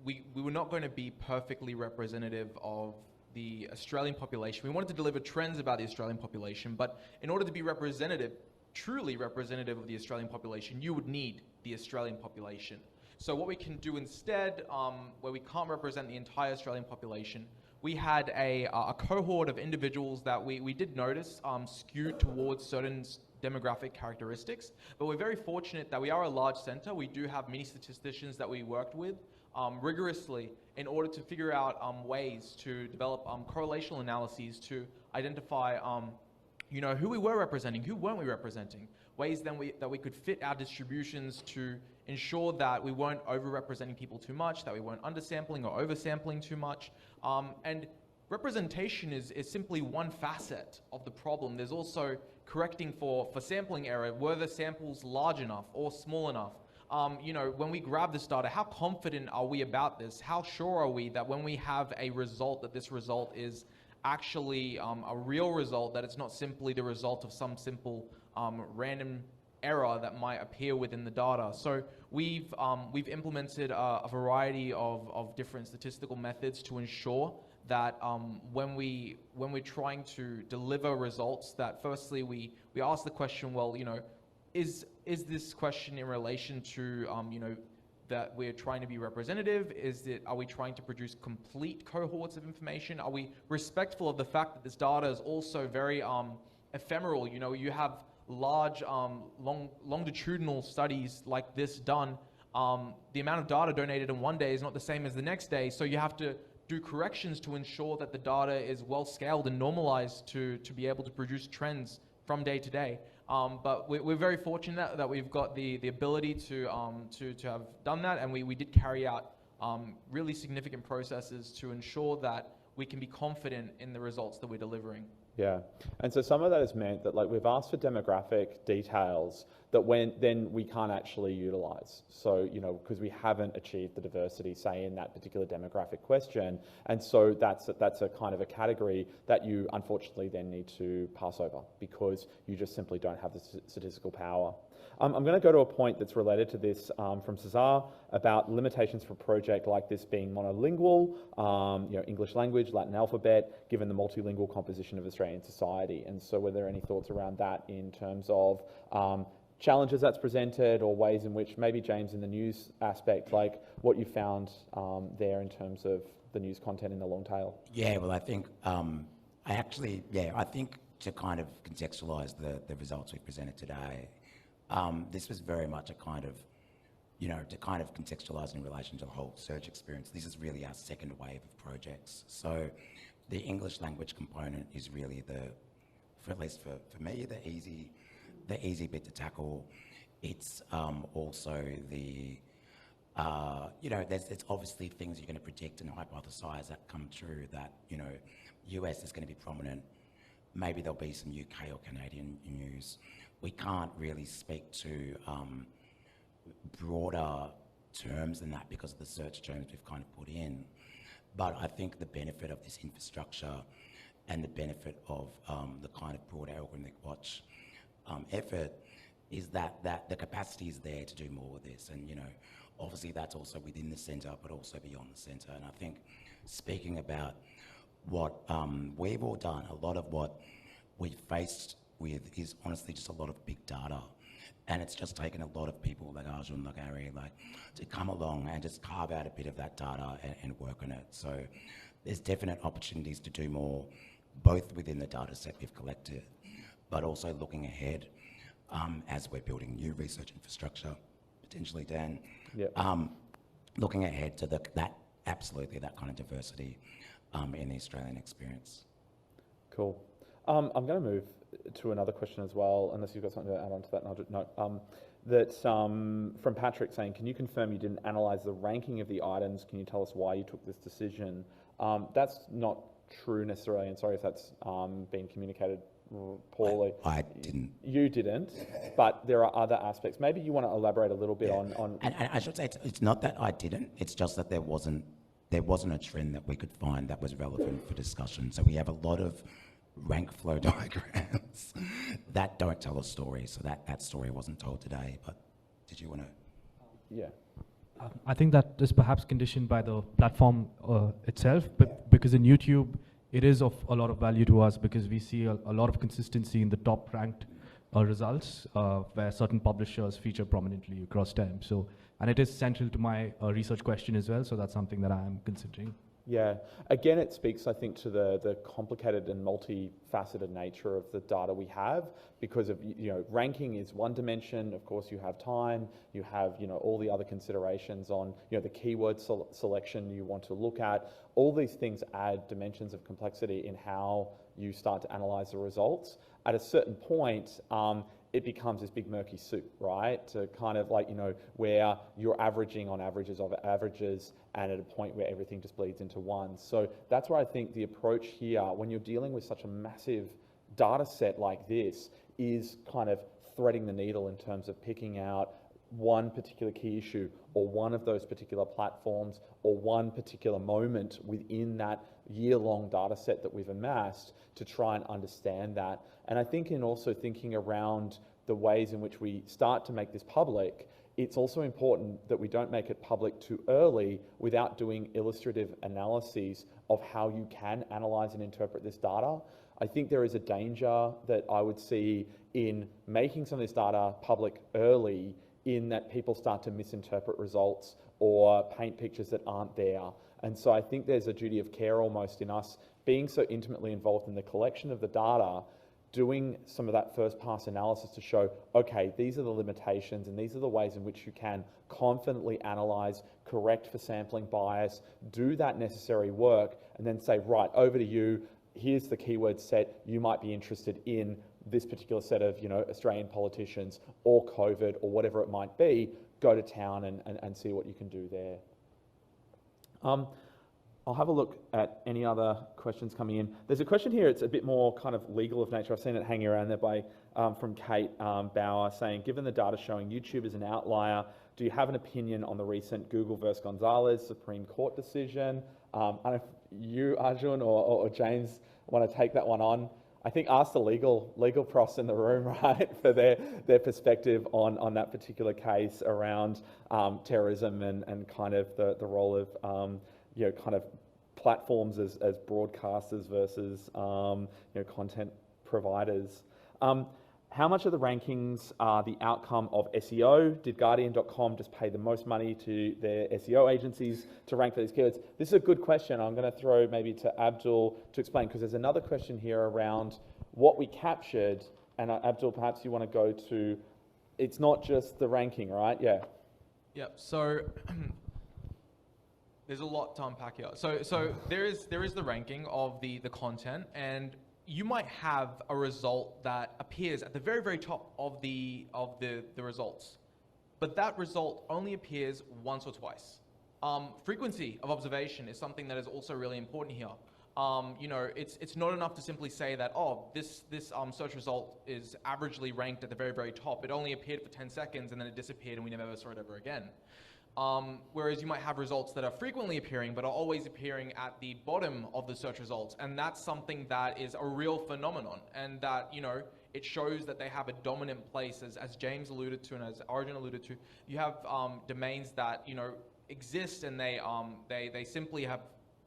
we were not going to be perfectly representative of the Australian population. We wanted to deliver trends about the Australian population, but in order to be representative, truly representative of the Australian population, you would need the Australian population. So what we can do instead, where we can't represent the entire Australian population, we had a cohort of individuals that we did notice skewed towards certain demographic characteristics, but we're very fortunate that we are a large center. We do have many statisticians that we worked with rigorously in order to figure out ways to develop correlational analyses to identify who we were representing, who weren't we representing, ways then that we could fit our distributions to ensure that we weren't over-representing people too much, that we weren't undersampling or oversampling too much. And representation is simply one facet of the problem. There's also correcting for sampling error. Were the samples large enough or small enough? When we grab this data, how confident are we about this? How sure are we that when we have a result, that this result is actually a real result, that it's not simply the result of some simple random error that might appear within the data? So we've implemented a variety of different statistical methods to ensure that when we're trying to deliver results, that firstly we ask the question, well, is this question in relation to that we're trying to be representative? Are we trying to produce complete cohorts of information? Are we respectful of the fact that this data is also very ephemeral? You have large longitudinal studies like this done. The amount of data donated in one day is not the same as the next day, so you have to do corrections to ensure that the data is well scaled and normalized to be able to produce trends from day to day. But we're very fortunate that we've got the ability to have done that, and we did carry out really significant processes to ensure that we can be confident in the results that we're delivering. Yeah, and so some of that has meant that we've asked for demographic details that then we can't actually utilize. So, because we haven't achieved the diversity, say, in that particular demographic question. And so that's a kind of a category that you unfortunately then need to pass over because you just simply don't have the statistical power. I'm going to go to a point that's related to this from Cesar about limitations for a project like this being monolingual, English language, Latin alphabet, given the multilingual composition of Australian society. And so were there any thoughts around that in terms of challenges that's presented or ways in which maybe, James, in the news aspect, what you found there in terms of the news content in the long tail? Yeah, well, I think, I think to kind of contextualise the results we presented today, this was very much a kind of, to kind of contextualise in relation to the whole search experience. This is really our second wave of projects. So the English language component is really at least for me, the easy bit to tackle. It's also there's obviously things you're going to predict and hypothesize that come true, that, US is going to be prominent. Maybe there'll be some UK or Canadian news. We can't really speak to broader terms than that because of the search terms we've kind of put in. But I think the benefit of this infrastructure and the benefit of the kind of broader algorithmic watch effort is that the capacity is there to do more with this. And, obviously that's also within the centre, but also beyond the centre. And I think speaking about what we've all done, a lot of what we've faced with is honestly just a lot of big data. And it's just taken a lot of people like Arjun, like Ari, to come along and just carve out a bit of that data and work on it. So there's definite opportunities to do more, both within the data set we've collected, but also looking ahead as we're building new research infrastructure, potentially, Dan. Yep. Looking ahead to that kind of diversity in the Australian experience. Cool. I'm going to move to another question as well, unless you've got something to add on to that. From Patrick saying, can you confirm you didn't analyse the ranking of the items? Can you tell us why you took this decision? That's not true necessarily, and sorry if that's been communicated poorly. I didn't. You didn't, but there are other aspects. Maybe you want to elaborate a little bit on... And I should say, it's not that I didn't, it's just that there wasn't a trend that we could find that was relevant for discussion. So we have a lot of rank flow diagrams that don't tell a story. So that story wasn't told today, but did you want to? Yeah. I think that is perhaps conditioned by the platform itself, but because in YouTube, it is of a lot of value to us because we see a lot of consistency in the top ranked results where certain publishers feature prominently across time. So, and it is central to my research question as well. So that's something that I am considering. Yeah, again, it speaks, I think, to the complicated and multifaceted nature of the data we have, because of, ranking is one dimension. Of course, you have time, you have, all the other considerations on, the keyword selection you want to look at. All these things add dimensions of complexity in how you start to analyze the results. At a certain point, it becomes this big murky soup, right? To kind of where you're averaging on averages of averages, and at a point where everything just bleeds into one. So that's where I think the approach here, when you're dealing with such a massive data set like this, is kind of threading the needle in terms of picking out one particular key issue, or one of those particular platforms, or one particular moment within that year-long data set that we've amassed to try and understand that. And I think in also thinking around the ways in which we start to make this public, it's also important that we don't make it public too early without doing illustrative analyses of how you can analyze and interpret this data. I think there is a danger that I would see in making some of this data public early, in that people start to misinterpret results or paint pictures that aren't there. And so I think there's a duty of care almost in us being so intimately involved in the collection of the data, doing some of that first pass analysis to show, okay, these are the limitations and these are the ways in which you can confidently analyze, correct for sampling bias, do that necessary work, and then say, right, over to you, here's the keyword set, you might be interested in this particular set of Australian politicians or COVID or whatever it might be, go to town and see what you can do there. I'll have a look at any other questions coming in. There's a question here, it's a bit more kind of legal of nature. I've seen it hanging around there from Kate Bauer saying, given the data showing YouTube is an outlier, do you have an opinion on the recent Google versus Gonzalez Supreme Court decision? I don't know if you, Arjun, or James want to take that one on. I think ask the legal profs in the room, right, for their perspective on that particular case around terrorism and kind of the role of kind of platforms as broadcasters versus content providers. How much of the rankings are the outcome of SEO? Did Guardian.com just pay the most money to their SEO agencies to rank for these keywords? This is a good question. I'm going to throw maybe to Abdul to explain, because there's another question here around what we captured, and Abdul, perhaps you want to go to, it's not just the ranking, right? Yeah. Yep. So there's a lot to unpack here. So there is the ranking of the content, and you might have a result that appears at the very, very top of the results, but that result only appears once or twice. Frequency of observation is something that is also really important here. You know, it's not enough to simply say that, oh, this search result is averagely ranked at the very, very top. It only appeared for 10 seconds and then it disappeared and we never saw it ever again. Whereas you might have results that are frequently appearing but are always appearing at the bottom of the search results, and that's something that is a real phenomenon, and that, you know, it shows that they have a dominant place, as James alluded to and as Arjun alluded to. You have domains that, you know, exist, and they simply have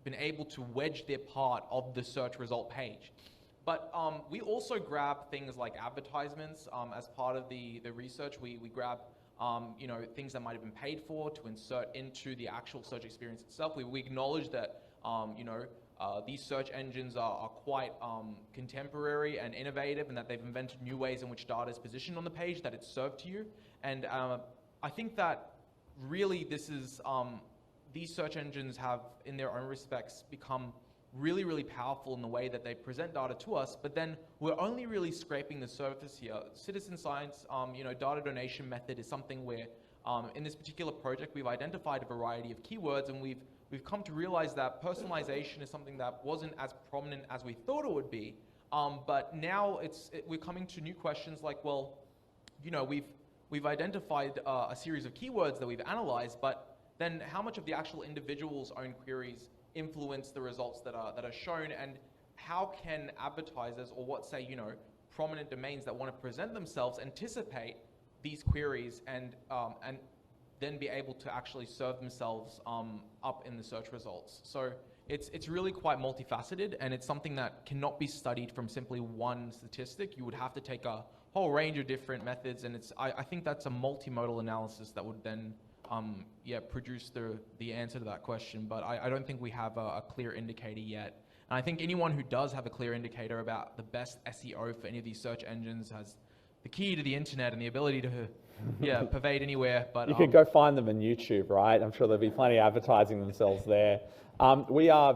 been able to wedge their part of the search result page. But we also grab things like advertisements as part of the research. We grab you know, things that might have been paid for to insert into the actual search experience itself. We acknowledge that you know, these search engines are quite contemporary and innovative, and that they've invented new ways in which data is positioned on the page, that it's served to you. And I think that really this is, these search engines have, in their own respects, become really, really powerful in the way that they present data to us, but then we're only really scraping the surface here. Citizen science, you know, data donation method is something where, in this particular project, we've identified a variety of keywords, and we've come to realize that personalization is something that wasn't as prominent as we thought it would be, but now we're coming to new questions like, well, you know, we've identified a series of keywords that we've analyzed, but then how much of the actual individual's own queries influence the results that are shown, and how can advertisers, or what say, you know, prominent domains that want to present themselves, anticipate these queries and then be able to actually serve themselves up in the search results. So it's really quite multifaceted, and it's something that cannot be studied from simply one statistic. You would have to take a whole range of different methods, and I think that's a multimodal analysis that would then yeah, produce the answer to that question. But I don't think we have a clear indicator yet. And I think anyone who does have a clear indicator about the best SEO for any of these search engines has the key to the internet and the ability to yeah, pervade anywhere. But you can go find them on YouTube, right? I'm sure there'll be plenty advertising themselves there. We are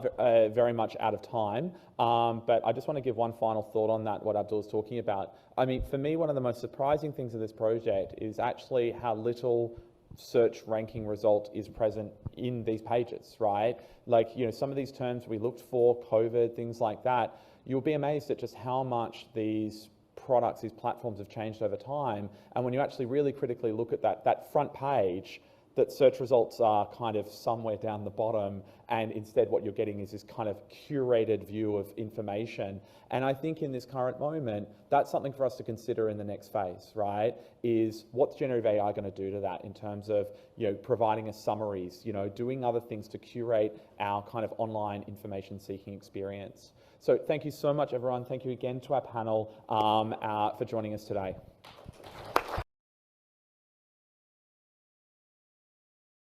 very much out of time, but I just want to give one final thought on that, what Abdul was talking about. I mean, for me, one of the most surprising things of this project is actually how little search ranking result is present in these pages, right? Like, you know, some of these terms we looked for, COVID, things like that, you'll be amazed at just how much these products, these platforms have changed over time. And when you actually really critically look at that front page, that search results are kind of somewhere down the bottom, and instead what you're getting is this kind of curated view of information. And I think in this current moment, that's something for us to consider in the next phase, right? Is what's generative AI going to do to that in terms of, you know, providing us summaries, you know, doing other things to curate our kind of online information seeking experience. So thank you so much, everyone. Thank you again to our panel for joining us today.